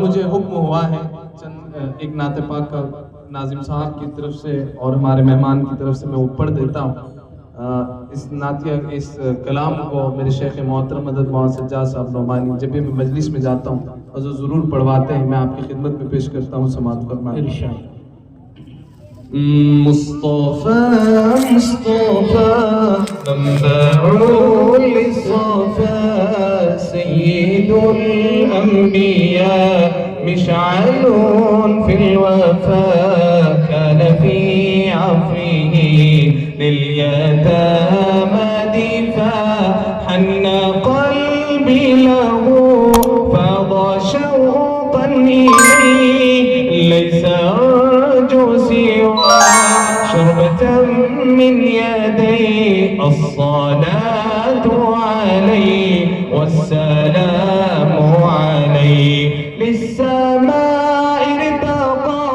مجھے حکم ہوا ہے چند ایک نعت پاک کا ناظم صاحب کی طرف سے اور ہمارے مہمان کی طرف سے میں وہ پڑھ دیتا ہوں. اس نعتیہ اس کلام کو میرے شیخ محترم مدد مولانا سجاد صاحب نعمانی جب بھی میں مجلس میں جاتا ہوں حضور ضرور پڑھواتے ہیں. میں آپ کی خدمت میں پیش کرتا ہوں, سماعت فرمائیں. مصطفى منبع للصفا سيد الأنبياء مشعل في الوفا كان في عفوه لليتامى دفاع حن قلبي له فاض شوقا إليه ليس أرجو سوى شربة من يدي الصلاة عليه والسلام عليه للسماء ارتقى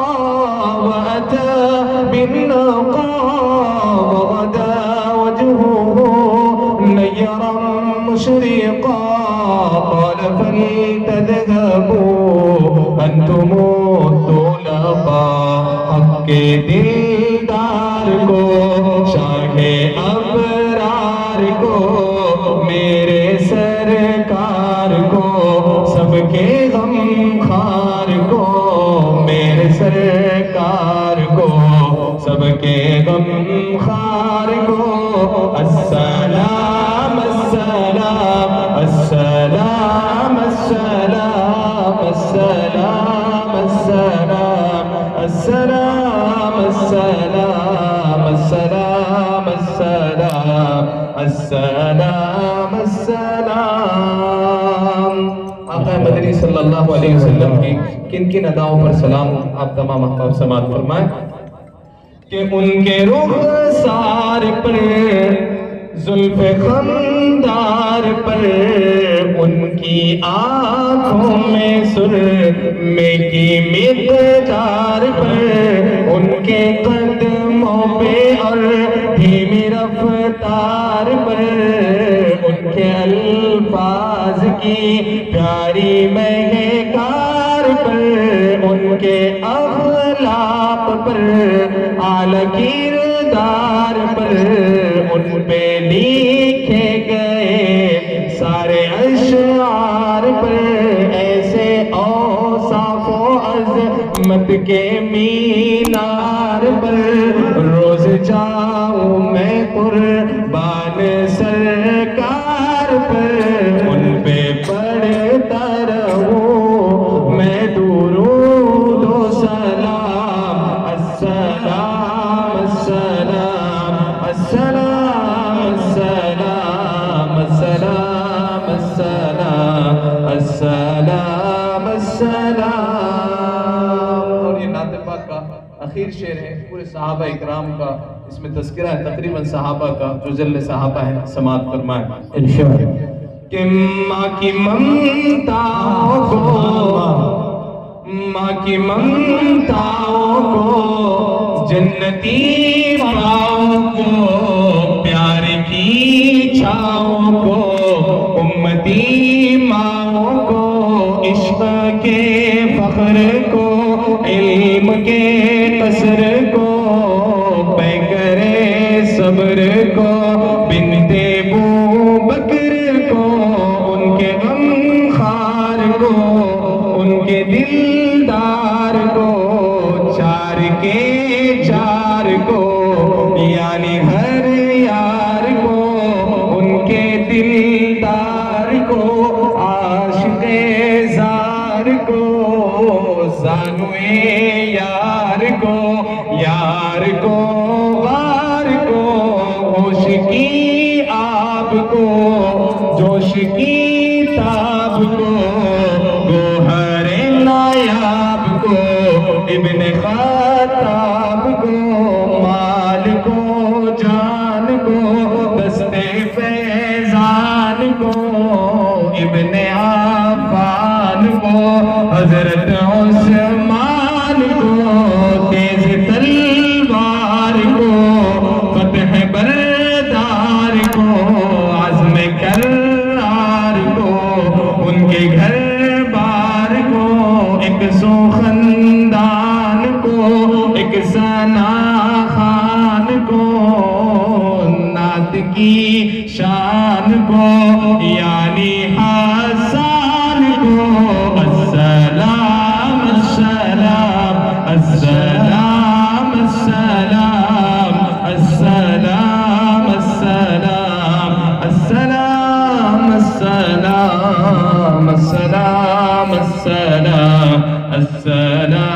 وأتى بالنقى وغدا وجهه نيرا مشرقا قال فلتذهبوا أنتم الطلقاء حق دلدار کو شاہ ابرار کو میرے سرکار کو سب کے غم خار کو میرے سرکار کو سب کے غم خار کو السلام السلام السلام السلام السلام السلام السلام السلام السلام السلام السلام السلام. آقا مدنی صلی اللہ علیہ وسلم کی کن کن اداؤں پر سلام آپ تمام احباب سماعت فرمائیں کہ ان کے رخسار پر زلف خندار پر ان کی آنکھوں میں سرمے کی مقدار پر ان کے قدموں پہ اور دھیمی رفتار پر ان کے الفاظ کی پیاری مہکار پر ان کے اخلاق پر اعلیٰ کردار پر ان پہ لکھے گئے سارے اشعار پر ایسے اوصاف و عظمت کے مینار پر روز جاؤں میں قربان سرکار پر ان پہ پڑھتا رہوں میں درود و سلام السلام السلام السلام السلام السلام السلام السلام السلام. اور یہ نعت پاک کا اخیر شعر ہے پورے صحابہ اکرام کا, اس میں تذکرہ ہے تقریباً صحابہ کا جو جل صحابہ ہیں. سماعت فرمائیں ارشاد کہ ماں کی ممتاؤں کو ماں کی ممتاؤں کو جنتی پاؤں کو پیار کی چھاؤں کو امتی ماؤں کو عشق کے فخر کو علم کے قصر کو پیکرے صبر کو بنت ابو بکر کو ان کے غم خار کو ان کے دلدار کو چار کے چار کو یعنی ہر یار کو ان کے دلدار کو عاشق زار کو زانوے یار کو غار کو ہوش کی آپ کو جوش کی تاب کو گوہر نایاب کو ابن خطاب کو مال کو جان کو دستے فیضان کو ابن عفان کو حضرت عثمان کو تیز تلوار کو فتح بردار کو عزم کرار کو ان کے گھر بار کو ایک ایک سوخندان کو، ایک ثنا خان کو، نعت کی شان کو یعنی حسان کو، السلام السلام السلام السلام السلام السلام السلام السلام السلام السلام السلام